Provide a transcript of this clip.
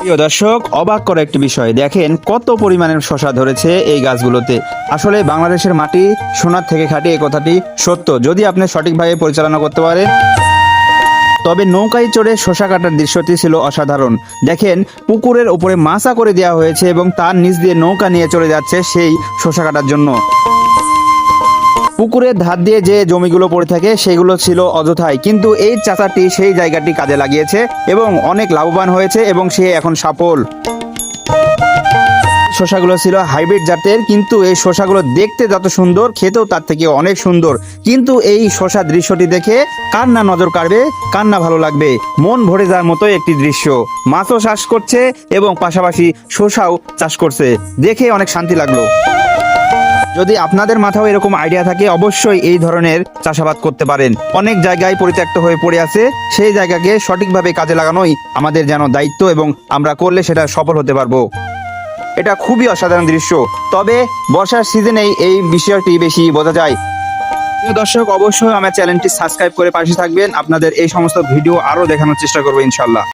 প্রিয় দর্শক, অবাক করা একটি বিষয়, দেখেন কত পরিমাণের শশা ধরেছে এই গাছগুলোতে। আসলে বাংলাদেশের মাটি সোনার থেকে খাঁটি, এই কথাটি সত্য যদি আপনি সঠিকভাবে পরিচালনা করতে পারেন। তবে নৌকায় চড়ে শশা কাটার দৃশ্যটি ছিল অসাধারণ। দেখেন পুকুরের উপরে মাচা করে দেওয়া হয়েছে এবং তার নিচ দিয়ে নৌকা নিয়ে চলে যাচ্ছে সেই শশা কাটার জন্য। পুকুরের ধার দিয়ে যে জমিগুলো পড়ে থাকে সেগুলো ছিল অযথাই, কিন্তু এই চাচাটি সেই জায়গাটি কাজে লাগিয়েছে এবং অনেক লাভবান হয়েছে এবং সে এখন সফল। শসাগুলো ছিল হাইব্রিড জাতের, কিন্তু এই শসাগুলো দেখতে যত সুন্দর, খেতেও তার থেকে অনেক সুন্দর। কিন্তু এই শসা দৃশ্যটি দেখে কার না নজর কাড়বে, কার না ভালো লাগবে, মন ভরে যাওয়ার মতো একটি দৃশ্য। মাছও চাষ করছে এবং পাশাপাশি শসাও চাষ করছে, দেখে অনেক শান্তি লাগলো। যদি আপনাদের মাথাও এরকম আইডিয়া থাকে, অবশ্যই এই ধরনের চাষাবাদ করতে পারেন। অনেক জায়গায় পরিত্যক্ত হয়ে পড়ে আছে, সেই জায়গাকে সঠিকভাবে কাজে লাগানোই আমাদের যেন দায়িত্ব এবং আমরা করলে সেটা সফল হতে পারবো। এটা খুবই অসাধারণ দৃশ্য। তবে বর্ষার সিজনেই এই বিষয়টি বেশি বোঝা যায়। প্রিয় দর্শক, অবশ্যই আমার চ্যানেলটি সাবস্ক্রাইব করে পাশে থাকবেন। আপনাদের এই সমস্ত ভিডিও আরো দেখানোর চেষ্টা করবো ইনশাল্লাহ।